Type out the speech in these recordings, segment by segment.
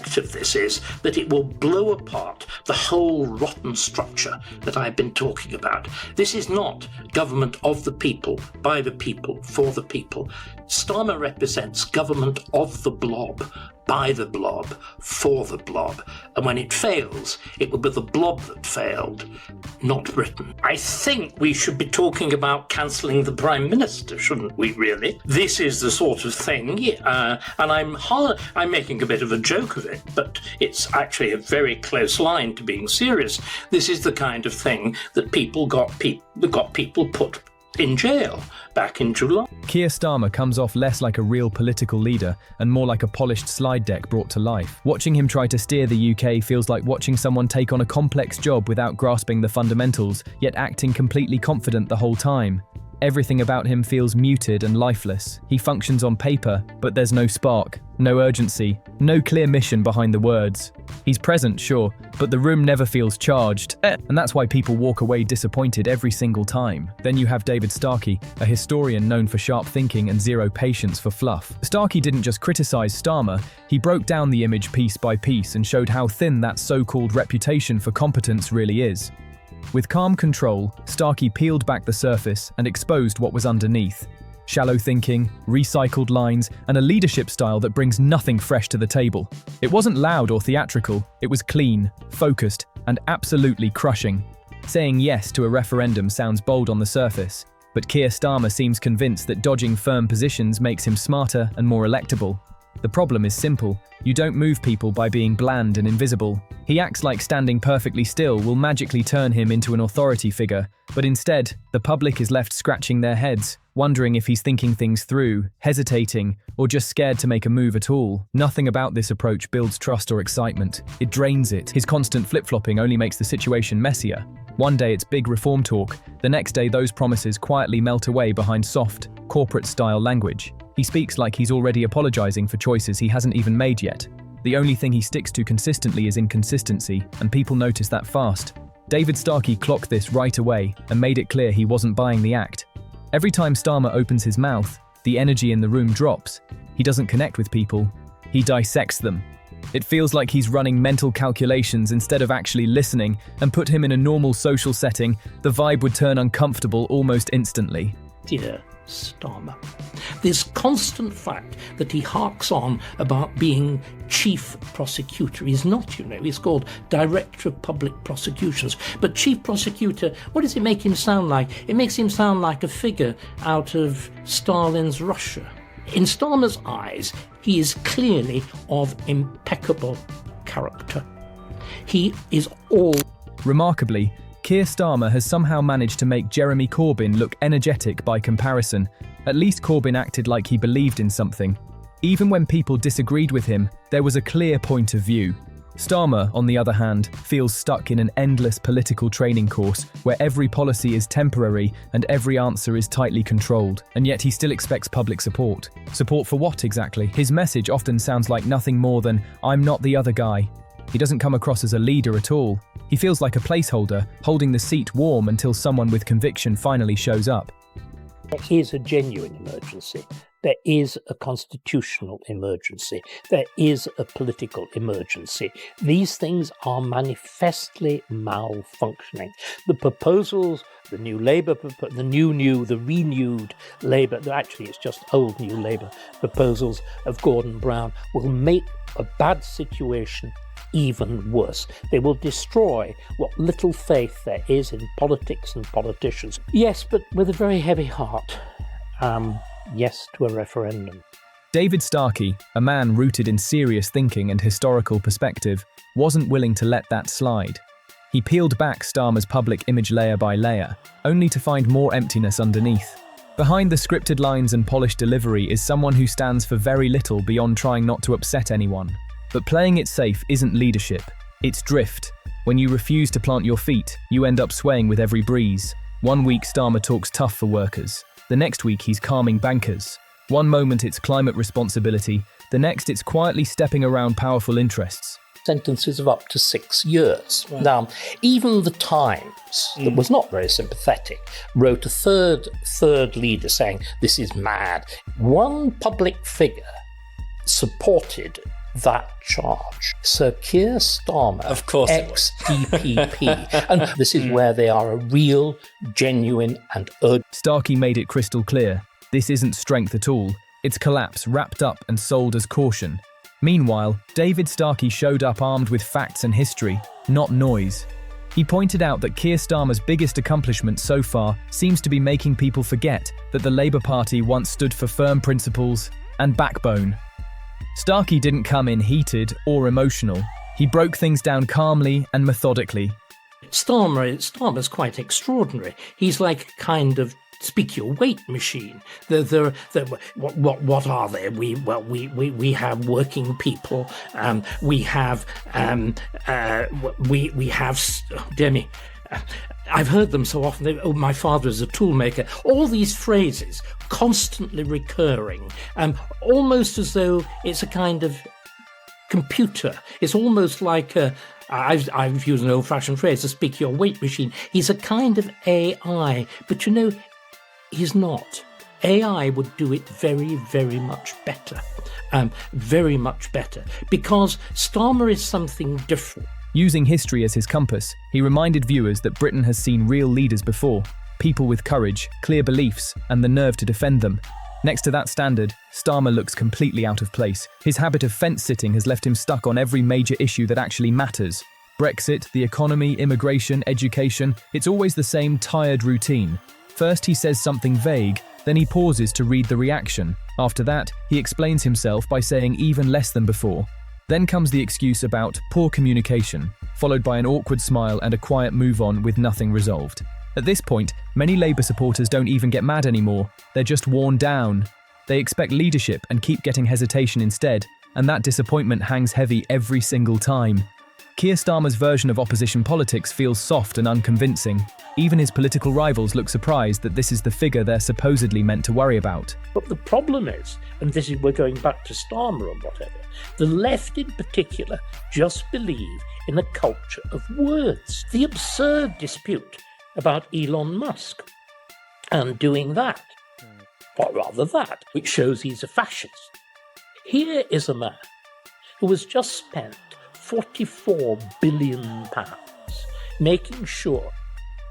effect of this is that it will blow apart the whole rotten structure that I've been talking about. This is not government of the people, by the people, for the people. Starmer represents government of the blob, by the blob, for the blob. And when it fails, it will be the blob that failed, not Britain. I think we should be talking about cancelling the Prime Minister, shouldn't we, really? This is the sort of thing, and I'm making a bit of a joke of it, but it's actually a very close line to being serious. This is the kind of thing that got people put in jail back in July. Keir Starmer comes off less like a real political leader and more like a polished slide deck brought to life. Watching him try to steer the UK feels like watching someone take on a complex job without grasping the fundamentals, yet acting completely confident the whole time. Everything about him feels muted and lifeless. He functions on paper, but there's no spark, no urgency, no clear mission behind the words. He's present, sure, but the room never feels charged, and that's why people walk away disappointed every single time. Then you have David Starkey, a historian known for sharp thinking and zero patience for fluff. Starkey didn't just criticize Starmer, he broke down the image piece by piece and showed how thin that so-called reputation for competence really is. With calm control, Starkey peeled back the surface and exposed what was underneath. Shallow thinking, recycled lines, and a leadership style that brings nothing fresh to the table. It wasn't loud or theatrical, it was clean, focused, and absolutely crushing. Saying yes to a referendum sounds bold on the surface, but Keir Starmer seems convinced that dodging firm positions makes him smarter and more electable. The problem is simple. You don't move people by being bland and invisible. He acts like standing perfectly still will magically turn him into an authority figure, but instead, the public is left scratching their heads, wondering if he's thinking things through, hesitating, or just scared to make a move at all. Nothing about this approach builds trust or excitement. It drains it. His constant flip-flopping only makes the situation messier. One day it's big reform talk, the next day those promises quietly melt away behind soft, corporate-style language. He speaks like he's already apologizing for choices he hasn't even made yet. The only thing he sticks to consistently is inconsistency, and people notice that fast. David Starkey clocked this right away and made it clear he wasn't buying the act. Every time Starmer opens his mouth, the energy in the room drops. He doesn't connect with people, he dissects them. It feels like he's running mental calculations instead of actually listening, and put him in a normal social setting, the vibe would turn uncomfortable almost instantly. Dear Starmer, this constant fact that he harks on about being chief prosecutor. He's not, he's called Director of Public Prosecutions. But chief prosecutor, what does it make him sound like? It makes him sound like a figure out of Stalin's Russia. In Starmer's eyes, he is clearly of impeccable character. He is all... Remarkably, Keir Starmer has somehow managed to make Jeremy Corbyn look energetic by comparison. At least Corbyn acted like he believed in something. Even when people disagreed with him, there was a clear point of view. Starmer, on the other hand, feels stuck in an endless political training course where every policy is temporary and every answer is tightly controlled, and yet he still expects public support. Support for what exactly? His message often sounds like nothing more than, "I'm not the other guy." He doesn't come across as a leader at all. He feels like a placeholder, holding the seat warm until someone with conviction finally shows up. There is a genuine emergency. There is a constitutional emergency. There is a political emergency. These things are manifestly malfunctioning. The proposals, the new Labour, the renewed Labour, actually it's just old new Labour proposals of Gordon Brown will make a bad situation even worse. They will destroy what little faith there is in politics and politicians. Yes, but with a very heavy heart. Yes to a referendum. David Starkey, a man rooted in serious thinking and historical perspective, wasn't willing to let that slide. He peeled back Starmer's public image layer by layer, only to find more emptiness underneath. Behind the scripted lines and polished delivery is someone who stands for very little beyond trying not to upset anyone. But playing it safe isn't leadership, it's drift. When you refuse to plant your feet, you end up swaying with every breeze. One week Starmer talks tough for workers. The next week he's calming bankers. One moment it's climate responsibility, the next it's quietly stepping around powerful interests. Sentences of up to 6 years. Right. Now, even the Times, that was not very sympathetic, wrote a third leader saying, this is mad. One public figure supported that charge. Sir Keir Starmer, of course, ex-DPP. And this is where they are a real, genuine and urgent. Starkey made it crystal clear. This isn't strength at all. It's collapse wrapped up and sold as caution. Meanwhile, David Starkey showed up armed with facts and history, not noise. He pointed out that Keir Starmer's biggest accomplishment so far seems to be making people forget that the Labour Party once stood for firm principles and backbone. Starkey didn't come in heated or emotional. He broke things down calmly and methodically. Starmer's quite extraordinary. He's like a kind of speak your weight machine. What are they? We have working people. We have dear me. I've heard them so often. My father is a toolmaker. All these phrases constantly recurring, almost as though it's a kind of computer. It's almost like I've used an old-fashioned phrase, a speak your weight machine. He's a kind of AI, but you know, he's not. AI would do it very, very much better. Very much better. Because Starmer is something different. Using history as his compass, he reminded viewers that Britain has seen real leaders before, people with courage, clear beliefs, and the nerve to defend them. Next to that standard, Starmer looks completely out of place. His habit of fence-sitting has left him stuck on every major issue that actually matters. Brexit, the economy, immigration, education, it's always the same tired routine. First he says something vague, then he pauses to read the reaction. After that, he explains himself by saying even less than before. Then comes the excuse about poor communication, followed by an awkward smile and a quiet move on with nothing resolved. At this point, many Labour supporters don't even get mad anymore, they're just worn down. They expect leadership and keep getting hesitation instead, and that disappointment hangs heavy every single time. Keir Starmer's version of opposition politics feels soft and unconvincing. Even his political rivals look surprised that this is the figure they're supposedly meant to worry about. But the problem is, and this is we're going back to Starmer and whatever, the left in particular just believe in a culture of words. The absurd dispute about Elon Musk and doing that, or rather that, which shows he's a fascist. Here is a man who has just spent £44 billion making sure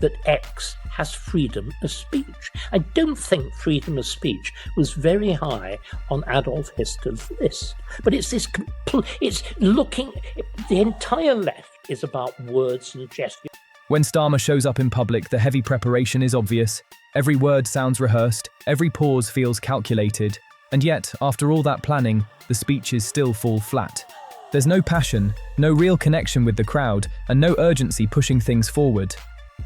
that X has freedom of speech. I don't think freedom of speech was very high on Adolf Hitler's list. But it's this, the entire left is about words and gestures. When Starmer shows up in public, the heavy preparation is obvious. Every word sounds rehearsed, every pause feels calculated. And yet, after all that planning, the speeches still fall flat. There's no passion, no real connection with the crowd, and no urgency pushing things forward.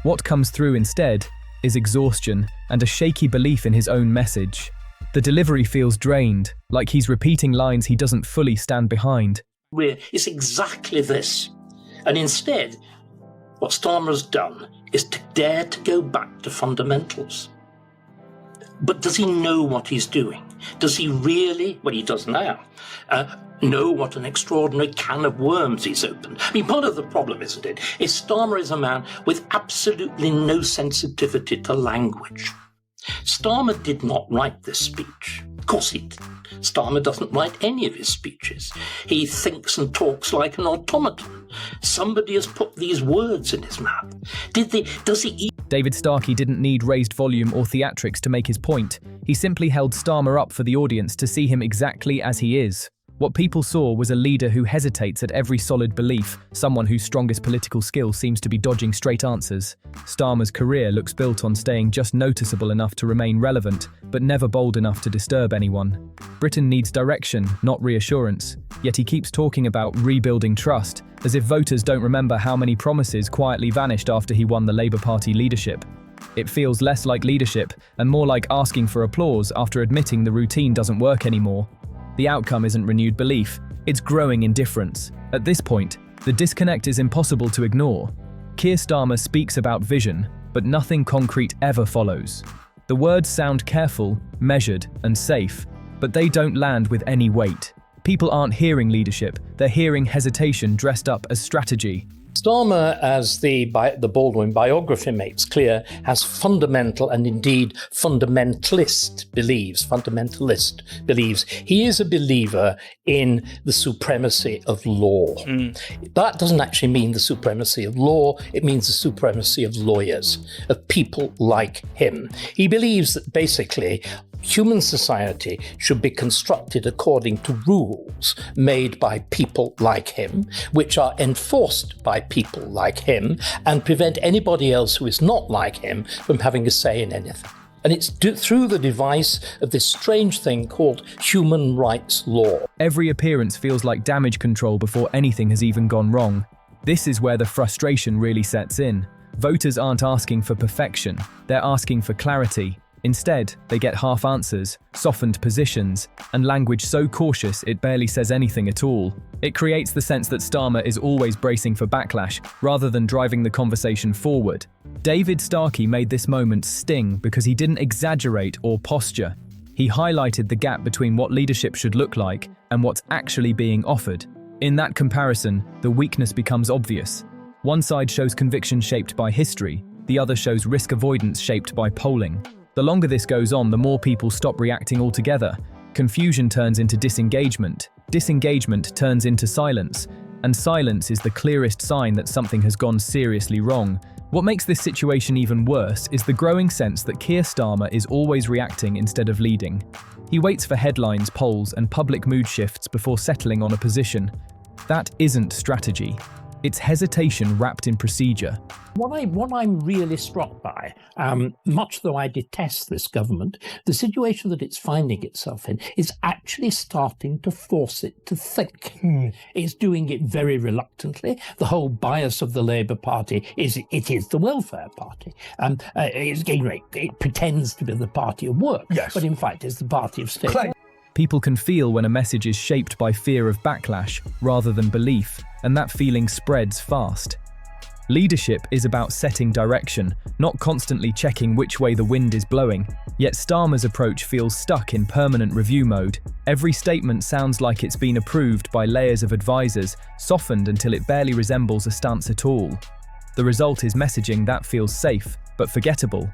What comes through instead is exhaustion and a shaky belief in his own message. The delivery feels drained, like he's repeating lines he doesn't fully stand behind. It's exactly this. And instead, what Starmer's done is to dare to go back to fundamentals. But does he know what he's doing? Does he really, well, he does now, know what an extraordinary can of worms he's opened? I mean, part of the problem, isn't it, is Starmer is a man with absolutely no sensitivity to language. Starmer did not write this speech. Of course he didn't. Starmer doesn't write any of his speeches. He thinks and talks like an automaton. Somebody has put these words in his mouth. Does he? David Starkey didn't need raised volume or theatrics to make his point. He simply held Starmer up for the audience to see him exactly as he is. What people saw was a leader who hesitates at every solid belief, someone whose strongest political skill seems to be dodging straight answers. Starmer's career looks built on staying just noticeable enough to remain relevant, but never bold enough to disturb anyone. Britain needs direction, not reassurance, yet he keeps talking about rebuilding trust, as if voters don't remember how many promises quietly vanished after he won the Labour Party leadership. It feels less like leadership and more like asking for applause after admitting the routine doesn't work anymore. The outcome isn't renewed belief, it's growing indifference. At this point, the disconnect is impossible to ignore. Keir Starmer speaks about vision, but nothing concrete ever follows. The words sound careful, measured, and safe, but they don't land with any weight. People aren't hearing leadership, they're hearing hesitation dressed up as strategy. Starmer, as the Baldwin biography makes clear, has fundamental and indeed fundamentalist beliefs. He is a believer in the supremacy of law. That doesn't actually mean the supremacy of law, it means the supremacy of lawyers, of people like him. He believes that basically human society should be constructed according to rules made by people like him, which are enforced by people like him, and prevent anybody else who is not like him from having a say in anything. And it's through the device of this strange thing called human rights law. Every appearance feels like damage control before anything has even gone wrong. This is where the frustration really sets in. Voters aren't asking for perfection, they're asking for clarity. Instead, they get half answers, softened positions, and language so cautious it barely says anything at all. It creates the sense that Starmer is always bracing for backlash, rather than driving the conversation forward. David Starkey made this moment sting because he didn't exaggerate or posture. He highlighted the gap between what leadership should look like and what's actually being offered. In that comparison, the weakness becomes obvious. One side shows conviction shaped by history, the other shows risk avoidance shaped by polling. The longer this goes on, the more people stop reacting altogether. Confusion turns into disengagement. Disengagement turns into silence. And silence is the clearest sign that something has gone seriously wrong. What makes this situation even worse is the growing sense that Keir Starmer is always reacting instead of leading. He waits for headlines, polls, and public mood shifts before settling on a position. That isn't strategy. It's hesitation wrapped in procedure. What I'm really struck by, much though I detest this government, the situation that it's finding itself in is actually starting to force it to think. It's doing it very reluctantly. The whole bias of the Labour Party is it is the welfare party. It pretends to be the party of work, yes, but in fact it's the party of state. People can feel when a message is shaped by fear of backlash rather than belief, and that feeling spreads fast. Leadership is about setting direction, not constantly checking which way the wind is blowing. Yet Starmer's approach feels stuck in permanent review mode. Every statement sounds like it's been approved by layers of advisors, softened until it barely resembles a stance at all. The result is messaging that feels safe, but forgettable.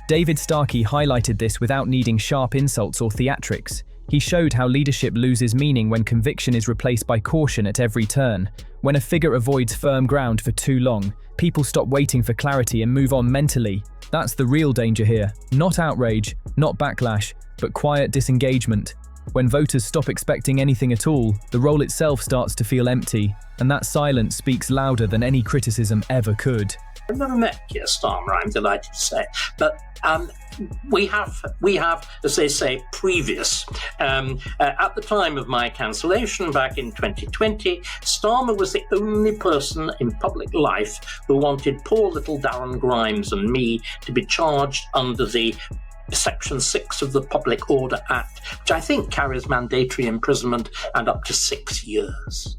David Starkey highlighted this without needing sharp insults or theatrics. He showed how leadership loses meaning when conviction is replaced by caution at every turn. When a figure avoids firm ground for too long, people stop waiting for clarity and move on mentally. That's the real danger here. Not outrage, not backlash, but quiet disengagement. When voters stop expecting anything at all, the role itself starts to feel empty, and that silence speaks louder than any criticism ever could. I've never met Keir Starmer, I'm delighted to say, but we have, as they say, previous. At the time of my cancellation back in 2020, Starmer was the only person in public life who wanted poor little Darren Grimes and me to be charged under the Section 6 of the Public Order Act, which I think carries mandatory imprisonment and up to 6 years.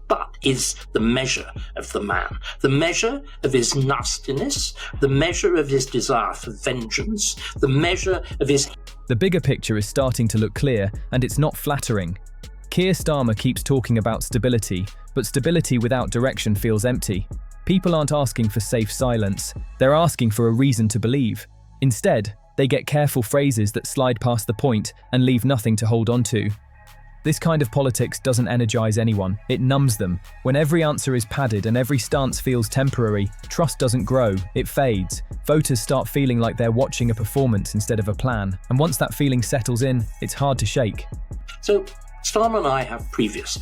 But is the measure of the man, the measure of his nastiness, the measure of his desire for vengeance, the measure of his... The bigger picture is starting to look clear, and it's not flattering. Keir Starmer keeps talking about stability, but stability without direction feels empty. People aren't asking for safe silence, they're asking for a reason to believe. Instead, they get careful phrases that slide past the point and leave nothing to hold on to. This kind of politics doesn't energize anyone, it numbs them. When every answer is padded and every stance feels temporary, trust doesn't grow, it fades. Voters start feeling like they're watching a performance instead of a plan. And once that feeling settles in, it's hard to shake. So, Starmer and I have previous.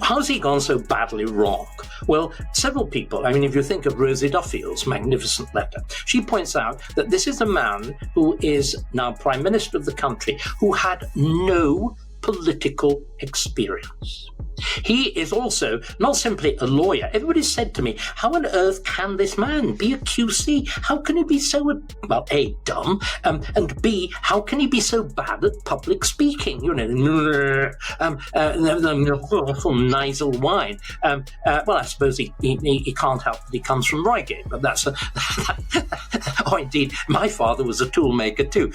How's he gone so badly wrong? Well, several people, if you think of Rosie Duffield's magnificent letter, she points out that this is a man who is now Prime Minister of the country who had no political experience. He is also not simply a lawyer. Everybody said to me, how on earth can this man be a QC? How can he be so, well, A, dumb, and B, how can he be so bad at public speaking? Nasal whine. Well, I suppose he can't help that he comes from Reigate, but that's oh, indeed, my father was a toolmaker too,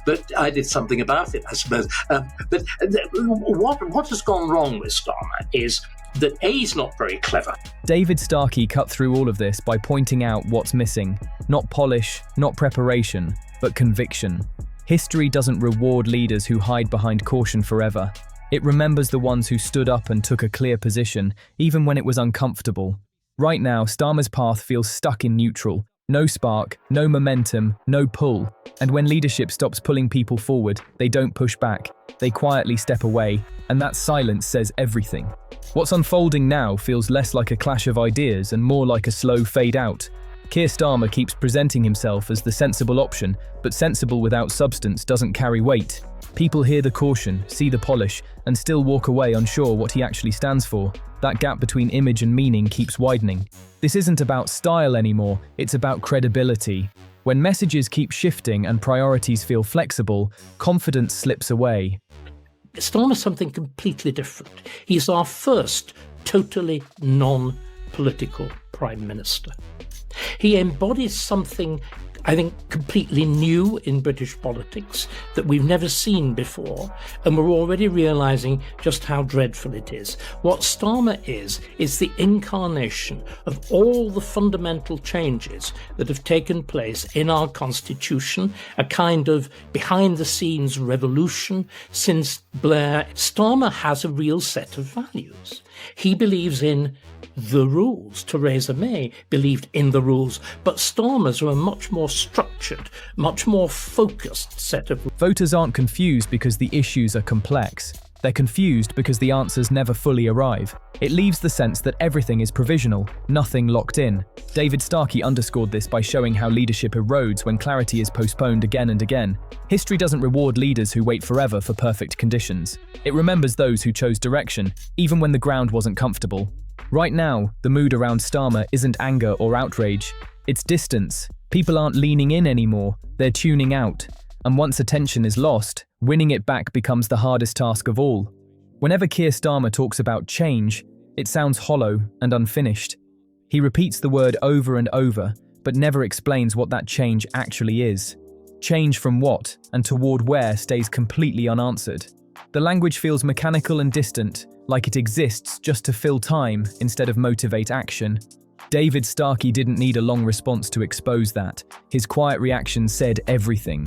but I did something about it, I suppose. But what has gone wrong with Starmer is that A, is not very clever. David Starkey cut through all of this by pointing out what's missing. Not polish, not preparation, but conviction. History doesn't reward leaders who hide behind caution forever. It remembers the ones who stood up and took a clear position, even when it was uncomfortable. Right now, Starmer's path feels stuck in neutral. No spark, no momentum, no pull. And when leadership stops pulling people forward, they don't push back. They quietly step away, and that silence says everything. What's unfolding now feels less like a clash of ideas and more like a slow fade out. Keir Starmer keeps presenting himself as the sensible option, but sensible without substance doesn't carry weight. People hear the caution, see the polish, and still walk away unsure what he actually stands for. That gap between image and meaning keeps widening. This isn't about style anymore, it's about credibility. When messages keep shifting and priorities feel flexible, confidence slips away. Starmer's something completely different. He's our first totally non-political Prime Minister. He embodies something, I think, completely new in British politics that we've never seen before, and we're already realising just how dreadful it is. What Starmer is the incarnation of all the fundamental changes that have taken place in our constitution, a kind of behind-the-scenes revolution since Blair. Starmer has a real set of values. He believes in the rules. Theresa May believed in the rules, but Starmer's are a much more structured, much more focused set of. Voters aren't confused because the issues are complex. They're confused because the answers never fully arrive. It leaves the sense that everything is provisional, nothing locked in. David Starkey underscored this by showing how leadership erodes when clarity is postponed again and again. History doesn't reward leaders who wait forever for perfect conditions. It remembers those who chose direction, even when the ground wasn't comfortable. Right now, the mood around Starmer isn't anger or outrage. It's distance. People aren't leaning in anymore, they're tuning out. And once attention is lost, winning it back becomes the hardest task of all. Whenever Keir Starmer talks about change, it sounds hollow and unfinished. He repeats the word over and over, but never explains what that change actually is. Change from what and toward where stays completely unanswered. The language feels mechanical and distant, like it exists just to fill time instead of motivate action. David Starkey didn't need a long response to expose that. His quiet reaction said everything.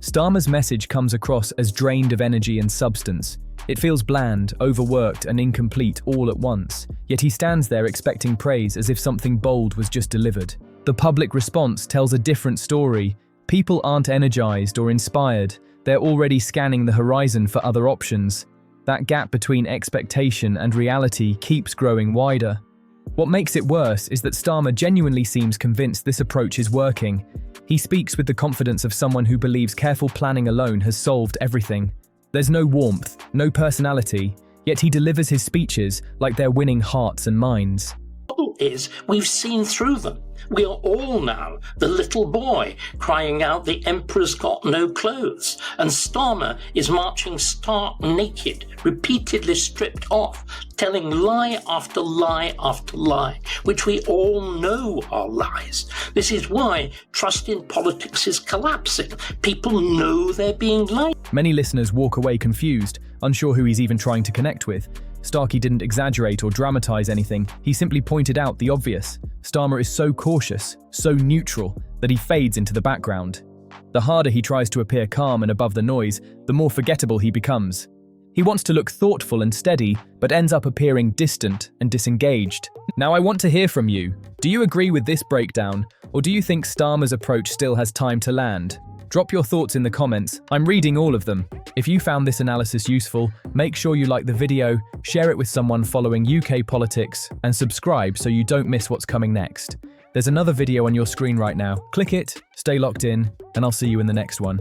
Starmer's message comes across as drained of energy and substance. It feels bland, overworked, and incomplete all at once, yet he stands there expecting praise as if something bold was just delivered. The public response tells a different story. People aren't energized or inspired. They're already scanning the horizon for other options. That gap between expectation and reality keeps growing wider. What makes it worse is that Starmer genuinely seems convinced this approach is working. He speaks with the confidence of someone who believes careful planning alone has solved everything. There's no warmth, no personality, yet he delivers his speeches like they're winning hearts and minds. The trouble is, we've seen through them. We are all now the little boy crying out the emperor's got no clothes, and Starmer is marching stark naked, repeatedly stripped off, telling lie after lie after lie, which we all know are lies. This is why trust in politics is collapsing. People know they're being lied. Many listeners walk away confused, unsure who he's even trying to connect with. Starkey didn't exaggerate or dramatize anything, he simply pointed out the obvious. Starmer is so cautious, so neutral, that he fades into the background. The harder he tries to appear calm and above the noise, the more forgettable he becomes. He wants to look thoughtful and steady, but ends up appearing distant and disengaged. Now I want to hear from you. Do you agree with this breakdown, or do you think Starmer's approach still has time to land? Drop your thoughts in the comments, I'm reading all of them. If you found this analysis useful, make sure you like the video, share it with someone following UK politics, and subscribe so you don't miss what's coming next. There's another video on your screen right now. Click it, stay locked in, and I'll see you in the next one.